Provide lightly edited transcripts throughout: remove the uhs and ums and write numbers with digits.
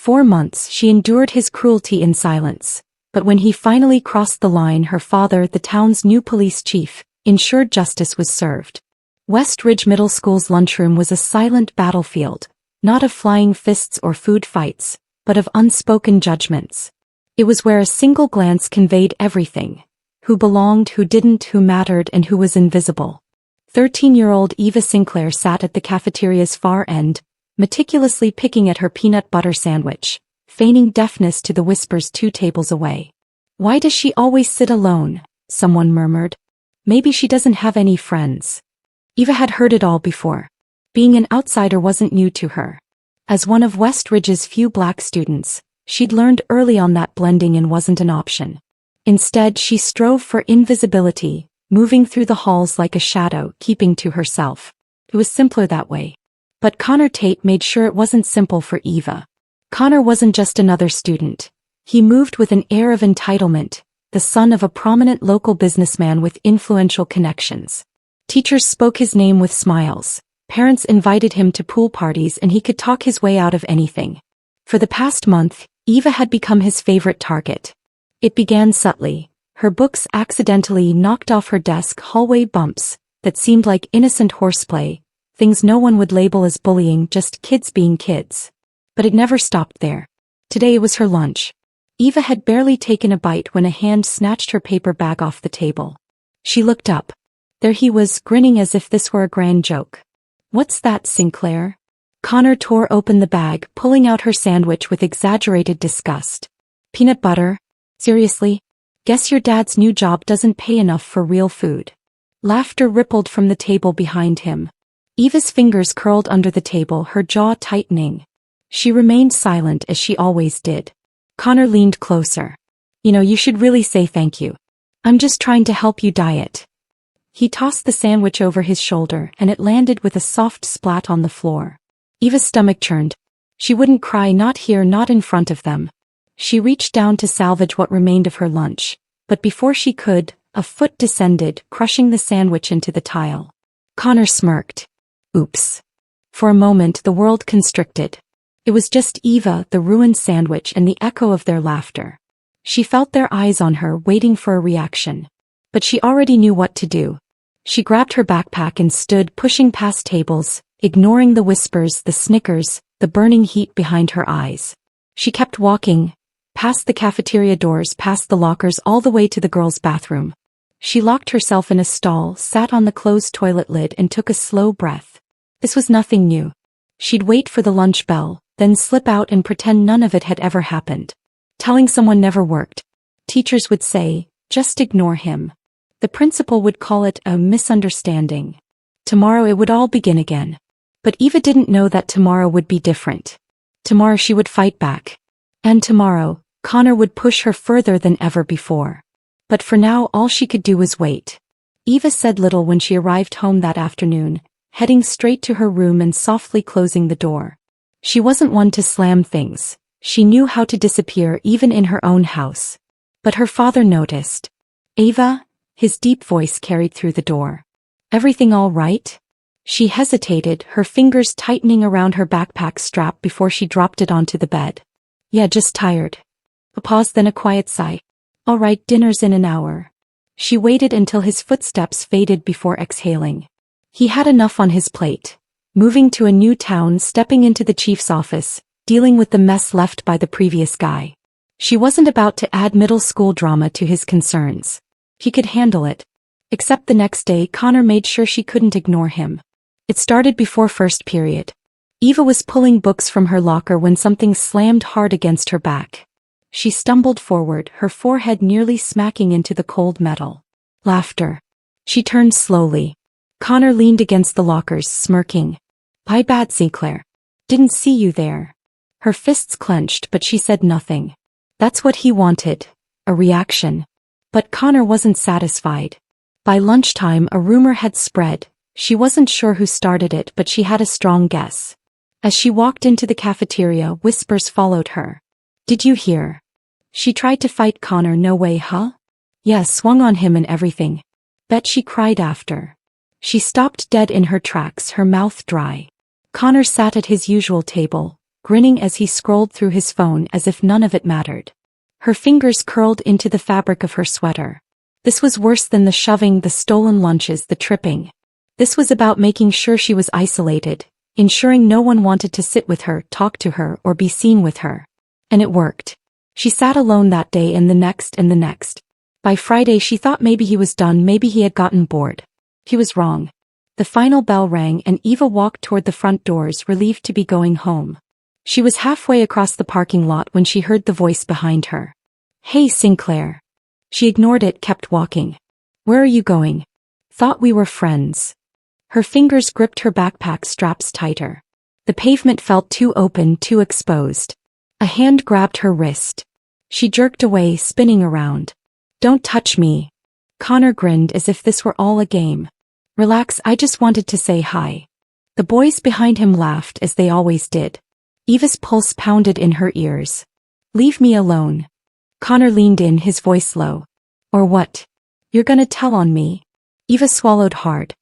4 months she endured his cruelty in silence, but when he finally crossed the line, her father, the town's new police chief, ensured justice was served. West Ridge Middle School's lunchroom was a silent battlefield, not of flying fists or food fights, but of unspoken judgments. It was where a single glance conveyed everything: who belonged, who didn't, who mattered, and who was invisible. 13-year-old Eva Sinclair sat at the cafeteria's far end, meticulously picking at her peanut butter sandwich, feigning deafness to the whispers 2 tables away. "Why does she always sit alone?" someone murmured. "Maybe she doesn't have any friends." Eva had heard it all before. Being an outsider wasn't new to her. As one of West Ridge's few black students, she'd learned early on that blending in wasn't an option. Instead, she strove for invisibility, moving through the halls like a shadow, keeping to herself. It was simpler that way. But Connor Tate made sure it wasn't simple for Eva. Connor wasn't just another student. He moved with an air of entitlement, the son of a prominent local businessman with influential connections. Teachers spoke his name with smiles. Parents invited him to pool parties, and he could talk his way out of anything. For the past month, Eva had become his favorite target. It began subtly. Her books accidentally knocked off her desk, hallway bumps that seemed like innocent horseplay, things no one would label as bullying, just kids being kids. But it never stopped there. Today it was her lunch. Eva had barely taken a bite when a hand snatched her paper bag off the table. She looked up. There he was, grinning as if this were a grand joke. "What's that, Sinclair?" Connor tore open the bag, pulling out her sandwich with exaggerated disgust. "Peanut butter? Seriously? Guess your dad's new job doesn't pay enough for real food." Laughter rippled from the table behind him. Eva's fingers curled under the table, her jaw tightening. She remained silent as she always did. Connor leaned closer. You should really say thank you. I'm just trying to help you diet." He tossed the sandwich over his shoulder, and it landed with a soft splat on the floor. Eva's stomach churned. She wouldn't cry, not here, not in front of them. She reached down to salvage what remained of her lunch, but before she could, a foot descended, crushing the sandwich into the tile. Connor smirked. Oops. For a moment the world constricted. It was just Eva, the ruined sandwich, and the echo of their laughter. She felt their eyes on her, waiting for a reaction. But she already knew what to do. She grabbed her backpack and stood, pushing past tables, ignoring the whispers, the snickers, the burning heat behind her eyes. She kept walking, past the cafeteria doors, past the lockers, all the way to the girls' bathroom. She locked herself in a stall, sat on the closed toilet lid, and took a slow breath. This was nothing new. She'd wait for the lunch bell, then slip out and pretend none of it had ever happened. Telling someone never worked. Teachers would say, "Just ignore him." The principal would call it a misunderstanding. Tomorrow it would all begin again. But Eva didn't know that tomorrow would be different. Tomorrow she would fight back. And tomorrow, Connor would push her further than ever before. But for now all she could do was wait. Eva said little when she arrived home that afternoon, heading straight to her room and softly closing the door. She wasn't one to slam things. She knew how to disappear even in her own house. But her father noticed. "Eva?" His deep voice carried through the door. "Everything all right?" She hesitated, her fingers tightening around her backpack strap before she dropped it onto the bed. "Yeah, just tired." A pause, then a quiet sigh. "All right, dinner's in an hour." She waited until his footsteps faded before exhaling. He had enough on his plate. Moving to a new town, stepping into the chief's office, dealing with the mess left by the previous guy. She wasn't about to add middle school drama to his concerns. He could handle it. Except the next day, Connor made sure she couldn't ignore him. It started before first period. Eva was pulling books from her locker when something slammed hard against her back. She stumbled forward, her forehead nearly smacking into the cold metal. Laughter. She turned slowly. Connor leaned against the lockers, smirking. "My bad, Sinclair. Didn't see you there." Her fists clenched, but she said nothing. That's what he wanted. A reaction. But Connor wasn't satisfied. By lunchtime a rumor had spread. She wasn't sure who started it, but she had a strong guess. As she walked into the cafeteria, whispers followed her. "Did you hear? She tried to fight Connor." "No way, huh?" "Yeah, swung on him and everything." "Bet she cried after." She stopped dead in her tracks, her mouth dry. Connor sat at his usual table, grinning as he scrolled through his phone as if none of it mattered. Her fingers curled into the fabric of her sweater. This was worse than the shoving, the stolen lunches, the tripping. This was about making sure she was isolated, ensuring no one wanted to sit with her, talk to her, or be seen with her. And it worked. She sat alone that day and the next and the next. By Friday she thought maybe he was done, maybe he had gotten bored. He was wrong. The final bell rang and Eva walked toward the front doors, relieved to be going home. She was halfway across the parking lot when she heard the voice behind her. "Hey, Sinclair." She ignored it, kept walking. "Where are you going?" "Thought we were friends." Her fingers gripped her backpack straps tighter. The pavement felt too open, too exposed. A hand grabbed her wrist. She jerked away, spinning around. "Don't touch me." Connor grinned as if this were all a game. "Relax, I just wanted to say hi." The boys behind him laughed as they always did. Eva's pulse pounded in her ears. "Leave me alone." Connor leaned in, his voice low. "Or what? You're gonna tell on me?" Eva swallowed hard.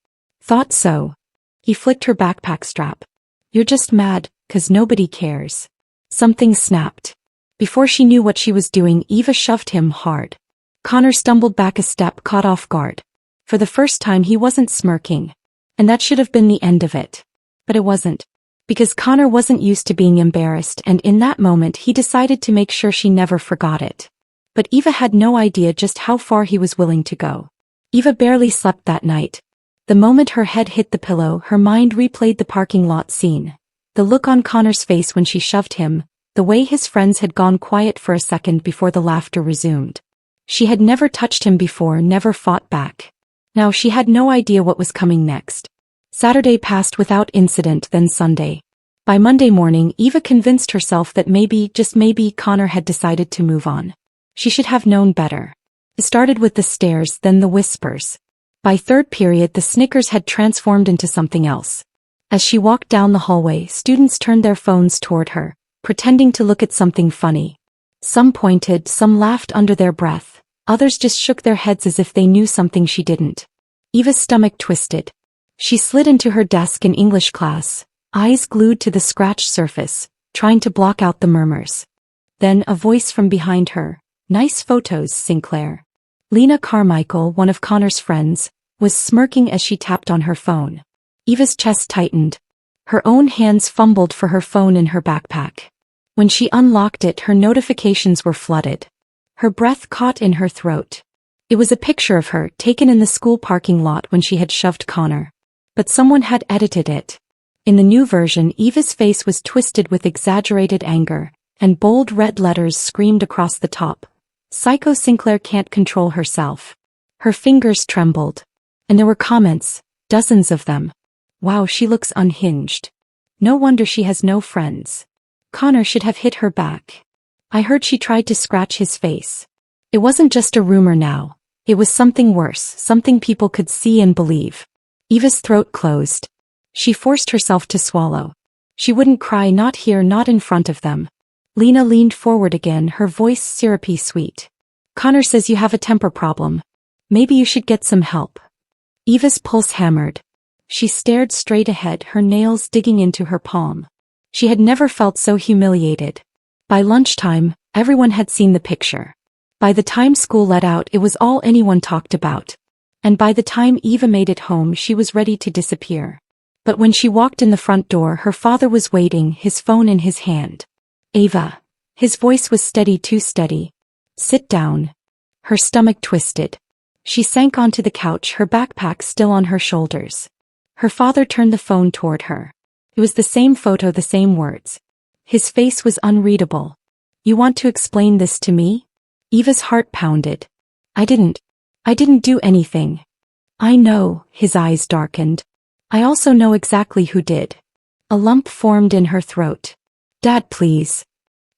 "Thought so." He flicked her backpack strap. "You're just mad, 'cause nobody cares." Something snapped. Before she knew what she was doing, Eva shoved him hard. Connor stumbled back a step, caught off guard. For the first time he wasn't smirking. And that should have been the end of it. But it wasn't. Because Connor wasn't used to being embarrassed, and in that moment he decided to make sure she never forgot it. But Eva had no idea just how far he was willing to go. Eva barely slept that night. The moment her head hit the pillow, her mind replayed the parking lot scene. The look on Connor's face when she shoved him, the way his friends had gone quiet for a second before the laughter resumed. She had never touched him before, never fought back. Now she had no idea what was coming next. Saturday passed without incident, then Sunday. By Monday morning, Eva convinced herself that maybe, just maybe, Connor had decided to move on. She should have known better. It started with the stares, then the whispers. By third period, the snickers had transformed into something else. As she walked down the hallway, students turned their phones toward her, pretending to look at something funny. Some pointed, some laughed under their breath, others just shook their heads as if they knew something she didn't. Eva's stomach twisted. She slid into her desk in English class, eyes glued to the scratched surface, trying to block out the murmurs. Then a voice from behind her. "Nice photos, Sinclair." Lena Carmichael, one of Connor's friends, was smirking as she tapped on her phone. Eva's chest tightened. Her own hands fumbled for her phone in her backpack. When she unlocked it, her notifications were flooded. Her breath caught in her throat. It was a picture of her, taken in the school parking lot when she had shoved Connor. But someone had edited it. In the new version, Eva's face was twisted with exaggerated anger, and bold red letters screamed across the top. "Psycho Sinclair can't control herself." Her fingers trembled. And there were comments, dozens of them. "Wow, she looks unhinged. No wonder she has no friends. Connor should have hit her back. I heard she tried to scratch his face." It wasn't just a rumor now. It was something worse, something people could see and believe. Eva's throat closed. She forced herself to swallow. She wouldn't cry, not here, not in front of them. Lena leaned forward again, her voice syrupy sweet. "Connor says you have a temper problem. Maybe you should get some help." Eva's pulse hammered. She stared straight ahead, her nails digging into her palm. She had never felt so humiliated. By lunchtime, everyone had seen the picture. By the time school let out, it was all anyone talked about. And by the time Eva made it home, she was ready to disappear. But when she walked in the front door, her father was waiting, his phone in his hand. "Eva." His voice was steady, too steady. "Sit down." Her stomach twisted. She sank onto the couch, her backpack still on her shoulders. Her father turned the phone toward her. It was the same photo, the same words. His face was unreadable. "You want to explain this to me?" Eva's heart pounded. I didn't do anything." "I know," his eyes darkened. "I also know exactly who did." A lump formed in her throat. "Dad, please."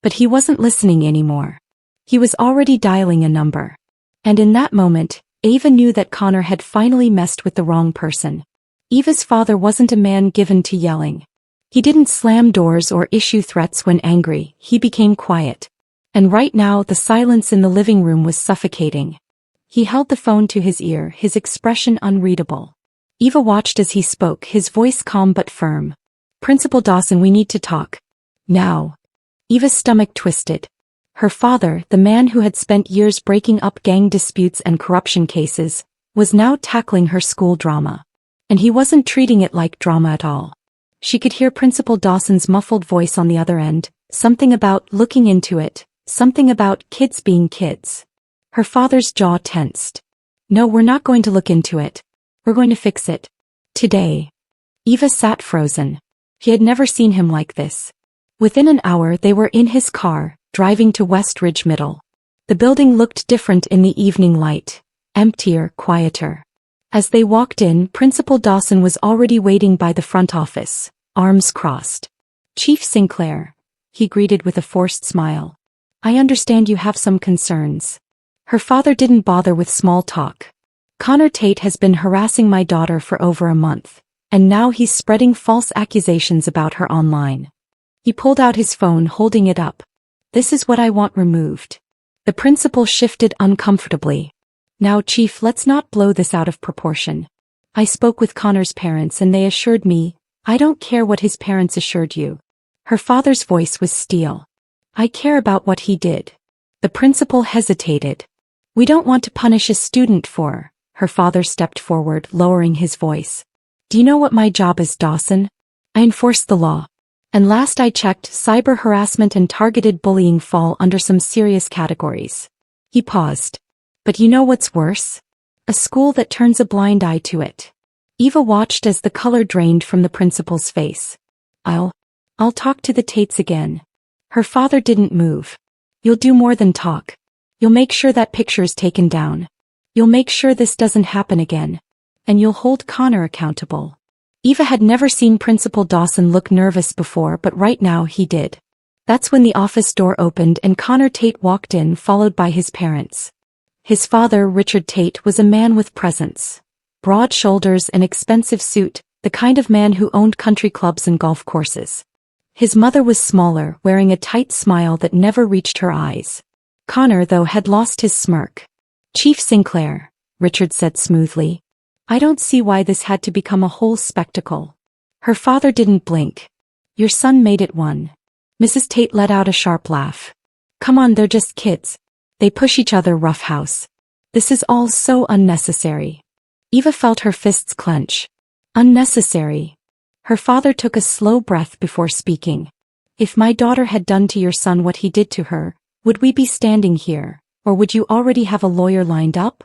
But he wasn't listening anymore. He was already dialing a number. And in that moment, Eva knew that Connor had finally messed with the wrong person. Eva's father wasn't a man given to yelling. He didn't slam doors or issue threats when angry, he became quiet. And right now, the silence in the living room was suffocating. He held the phone to his ear, his expression unreadable. Eva watched as he spoke, his voice calm but firm. "Principal Dawson, we need to talk." Now. Eva's stomach twisted. Her father, the man who had spent years breaking up gang disputes and corruption cases, was now tackling her school drama. And he wasn't treating it like drama at all. She could hear Principal Dawson's muffled voice on the other end, something about looking into it, something about kids being kids. Her father's jaw tensed. No, we're not going to look into it. We're going to fix it. Today. Eva sat frozen. He had never seen him like this. Within an hour they were in his car, driving to West Ridge Middle. The building looked different in the evening light. Emptier, quieter. As they walked in, Principal Dawson was already waiting by the front office, arms crossed. Chief Sinclair, he greeted with a forced smile. I understand you have some concerns. Her father didn't bother with small talk. Connor Tate has been harassing my daughter for over a month, and now he's spreading false accusations about her online. He pulled out his phone, holding it up. This is what I want removed. The principal shifted uncomfortably. Now, Chief, let's not blow this out of proportion. I spoke with Connor's parents and they assured me, I don't care what his parents assured you. Her father's voice was steel. I care about what he did. The principal hesitated. We don't want to punish a student for. Her father stepped forward, lowering his voice. Do you know what my job is, Dawson? I enforce the law. And last I checked, cyber harassment and targeted bullying fall under some serious categories. He paused. But you know what's worse? A school that turns a blind eye to it. Eva watched as the color drained from the principal's face. I'll talk to the Tates again. Her father didn't move. You'll do more than talk. You'll make sure that picture's taken down. You'll make sure this doesn't happen again. And you'll hold Connor accountable. Eva had never seen Principal Dawson look nervous before, but right now he did. That's when the office door opened and Connor Tate walked in, followed by his parents. His father, Richard Tate, was a man with presence. Broad shoulders, an expensive suit, the kind of man who owned country clubs and golf courses. His mother was smaller, wearing a tight smile that never reached her eyes. Connor, though, had lost his smirk. Chief Sinclair, Richard said smoothly. I don't see why this had to become a whole spectacle. Her father didn't blink. Your son made it one. Mrs. Tate let out a sharp laugh. Come on, they're just kids. They push each other roughhouse. This is all so unnecessary. Eva felt her fists clench. Unnecessary. Her father took a slow breath before speaking. If my daughter had done to your son what he did to her, would we be standing here, or would you already have a lawyer lined up?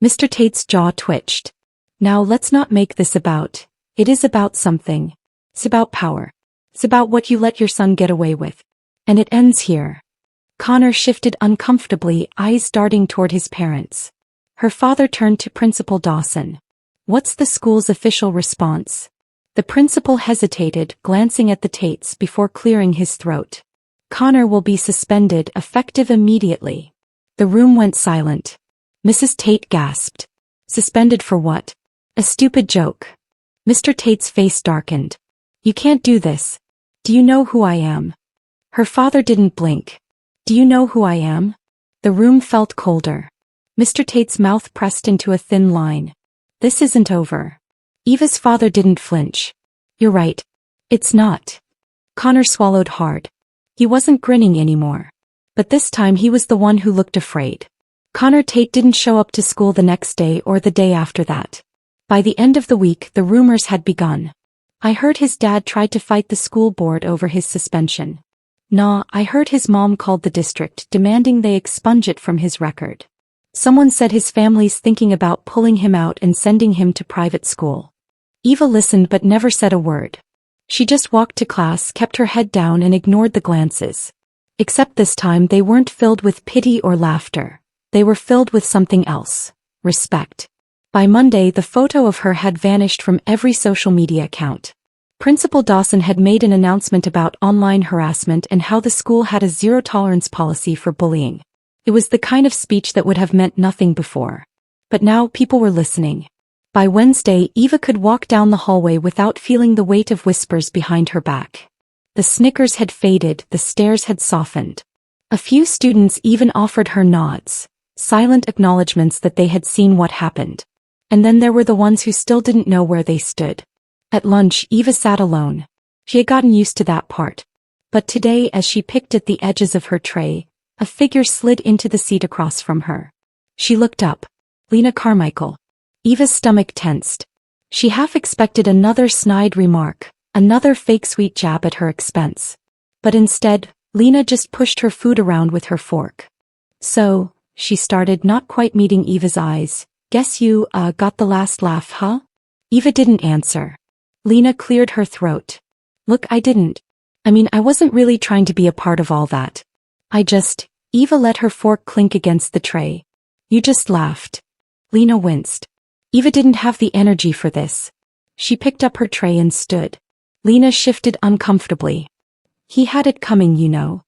Mr. Tate's jaw twitched. Now let's not make this about. It is about something. It's about power. It's about what you let your son get away with. And it ends here. Connor shifted uncomfortably, eyes darting toward his parents. Her father turned to Principal Dawson. What's the school's official response? The principal hesitated, glancing at the Tates before clearing his throat. Connor will be suspended, effective immediately. The room went silent. Mrs. Tate gasped. Suspended for what? A stupid joke. Mr. Tate's face darkened. You can't do this. Do you know who I am? Her father didn't blink. Do you know who I am? The room felt colder. Mr. Tate's mouth pressed into a thin line. This isn't over. Eva's father didn't flinch. You're right. It's not. Connor swallowed hard. He wasn't grinning anymore. But this time he was the one who looked afraid. Connor Tate didn't show up to school the next day or the day after that. By the end of the week, the rumors had begun. I heard his dad tried to fight the school board over his suspension. Nah, I heard his mom called the district demanding they expunge it from his record. Someone said his family's thinking about pulling him out and sending him to private school. Eva listened but never said a word. She just walked to class, kept her head down and ignored the glances. Except this time they weren't filled with pity or laughter. They were filled with something else. Respect. By Monday the photo of her had vanished from every social media account. Principal Dawson had made an announcement about online harassment and how the school had a zero-tolerance policy for bullying. It was the kind of speech that would have meant nothing before. But now people were listening. By Wednesday, Eva could walk down the hallway without feeling the weight of whispers behind her back. The snickers had faded, the stares had softened. A few students even offered her nods, silent acknowledgments that they had seen what happened. And then there were the ones who still didn't know where they stood. At lunch, Eva sat alone. She had gotten used to that part. But today, as she picked at the edges of her tray, a figure slid into the seat across from her. She looked up. Lena Carmichael. Eva's stomach tensed. She half expected another snide remark, another fake sweet jab at her expense. But instead, Lena just pushed her food around with her fork. So, she started, not quite meeting Eva's eyes. Guess you, got the last laugh, huh? Eva didn't answer. Lena cleared her throat. Look, I didn't. I wasn't really trying to be a part of all that. Eva let her fork clink against the tray. You just laughed. Lena winced. Eva didn't have the energy for this. She picked up her tray and stood. Lena shifted uncomfortably. He had it coming, you know.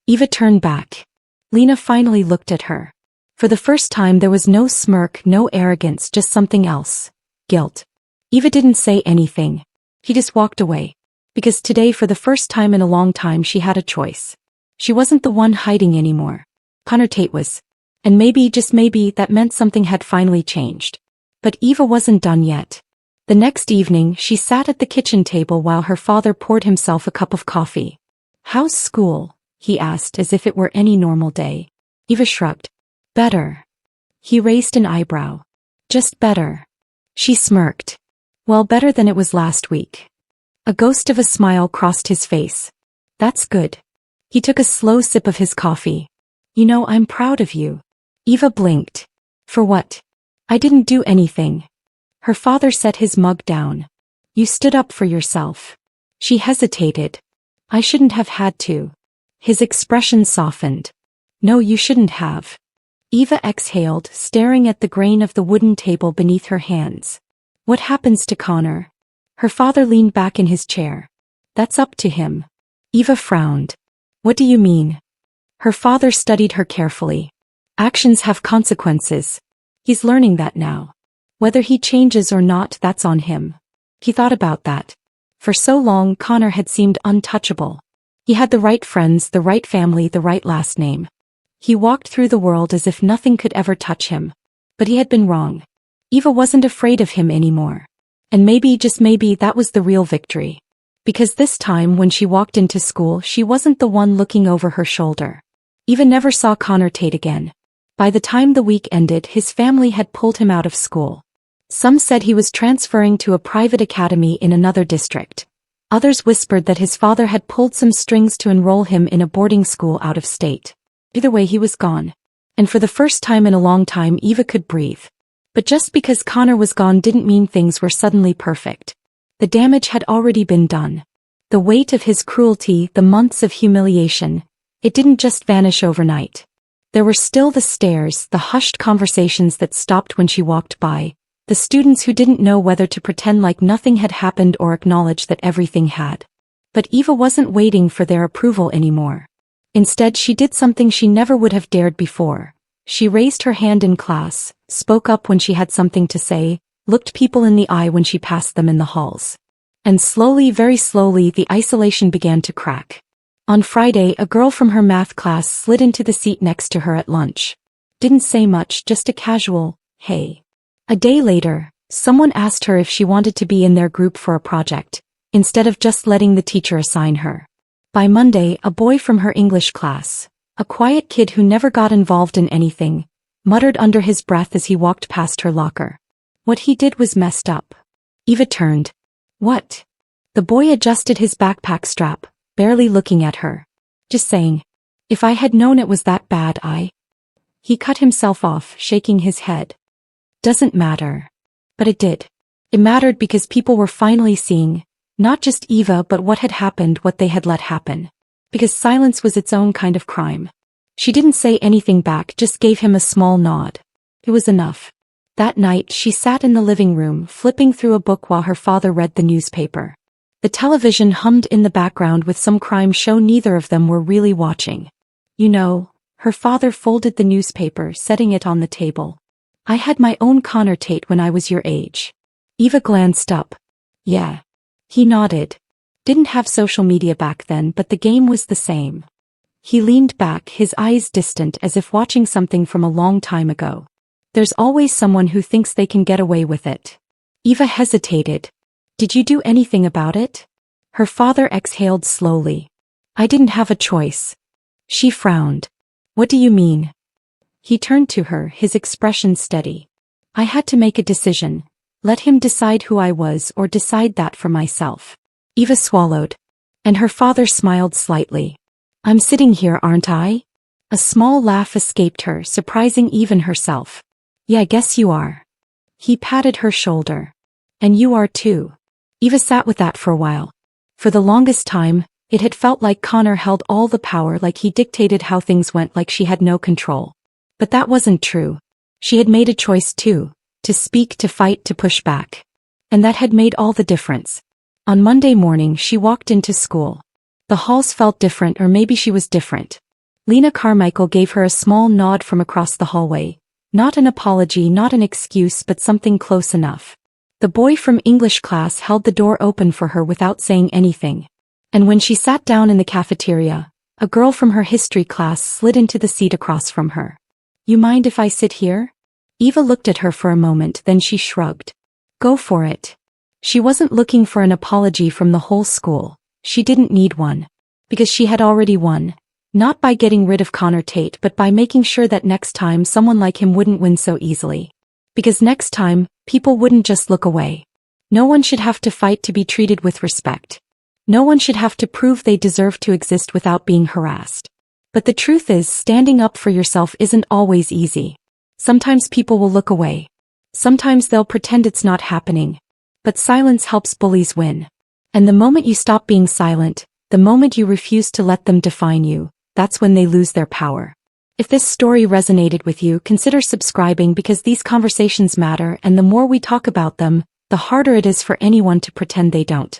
Eva turned back. Lena finally looked at her. For the first time there was no smirk, no arrogance, just something else. Guilt. Eva didn't say anything. He just walked away. Because today, for the first time in a long time, she had a choice. She wasn't the one hiding anymore. Connor Tate was. And maybe, just maybe, that meant something had finally changed. But Eva wasn't done yet. The next evening, she sat at the kitchen table while her father poured himself a cup of coffee. How's school? He asked as if it were any normal day. Eva shrugged. Better. He raised an eyebrow. Just better. She smirked. Well, better than it was last week. A ghost of a smile crossed his face. That's good. He took a slow sip of his coffee. You know, I'm proud of you. Eva blinked. For what? I didn't do anything. Her father set his mug down. You stood up for yourself. She hesitated. I shouldn't have had to. His expression softened. No, you shouldn't have. Eva exhaled, staring at the grain of the wooden table beneath her hands. What happens to Connor? Her father leaned back in his chair. That's up to him. Eva frowned. What do you mean? Her father studied her carefully. Actions have consequences. He's learning that now. Whether he changes or not, that's on him. He thought about that. For so long, Connor had seemed untouchable. He had the right friends, the right family, the right last name. He walked through the world as if nothing could ever touch him. But he had been wrong. Eva wasn't afraid of him anymore. And maybe, just maybe, that was the real victory. Because this time when she walked into school, she wasn't the one looking over her shoulder. Eva never saw Connor Tate again. By the time the week ended, his family had pulled him out of school. Some said he was transferring to a private academy in another district. Others whispered that his father had pulled some strings to enroll him in a boarding school out of state. Either way, he was gone. And for the first time in a long time, Eva could breathe. But just because Connor was gone didn't mean things were suddenly perfect. The damage had already been done. The weight of his cruelty, the months of humiliation, it didn't just vanish overnight. There were still the stares, the hushed conversations that stopped when she walked by, the students who didn't know whether to pretend like nothing had happened or acknowledge that everything had. But Eva wasn't waiting for their approval anymore. Instead, she did something she never would have dared before. She raised her hand in class, spoke up when she had something to say, looked people in the eye when she passed them in the halls. And slowly, very slowly, the isolation began to crack. On Friday, a girl from her math class slid into the seat next to her at lunch. Didn't say much, just a casual, hey. A day later, someone asked her if she wanted to be in their group for a project, instead of just letting the teacher assign her. By Monday, a boy from her English class, a quiet kid who never got involved in anything, muttered under his breath as he walked past her locker. What he did was messed up. Eva turned. What? The boy adjusted his backpack strap, barely looking at her. Just saying. If I had known it was that bad, He cut himself off, shaking his head. Doesn't matter. But it did. It mattered because people were finally seeing, not just Eva but what had happened, what they had let happen. Because silence was its own kind of crime. She didn't say anything back, just gave him a small nod. It was enough. That night, she sat in the living room, flipping through a book while her father read the newspaper. The television hummed in the background with some crime show neither of them were really watching. You know, her father folded the newspaper, setting it on the table. I had my own Connor Tate when I was your age. Eva glanced up. Yeah. He nodded. Didn't have social media back then, but the game was the same. He leaned back, his eyes distant as if watching something from a long time ago. There's always someone who thinks they can get away with it. Eva hesitated. Did you do anything about it? Her father exhaled slowly. I didn't have a choice. She frowned. What do you mean? He turned to her, his expression steady. I had to make a decision. Let him decide who I was or decide that for myself. Eva swallowed. And her father smiled slightly. I'm sitting here, aren't I? A small laugh escaped her, surprising even herself. Yeah, I guess you are. He patted her shoulder. And you are too. Eva sat with that for a while. For the longest time, it had felt like Connor held all the power, like he dictated how things went, like she had no control. But that wasn't true. She had made a choice too, to speak, to fight, to push back. And that had made all the difference. On Monday morning she walked into school. The halls felt different, or maybe she was different. Lena Carmichael gave her a small nod from across the hallway. Not an apology, not an excuse, but something close enough. The boy from English class held the door open for her without saying anything. And when she sat down in the cafeteria, a girl from her history class slid into the seat across from her. You mind if I sit here? Eva looked at her for a moment, then she shrugged. Go for it. She wasn't looking for an apology from the whole school. She didn't need one. Because she had already won. Not by getting rid of Connor Tate, but by making sure that next time someone like him wouldn't win so easily. Because next time, people wouldn't just look away. No one should have to fight to be treated with respect. No one should have to prove they deserve to exist without being harassed. But the truth is, standing up for yourself isn't always easy. Sometimes people will look away. Sometimes they'll pretend it's not happening. But silence helps bullies win. And the moment you stop being silent, the moment you refuse to let them define you, that's when they lose their power. If this story resonated with you, consider subscribing, because these conversations matter, and the more we talk about them, the harder it is for anyone to pretend they don't.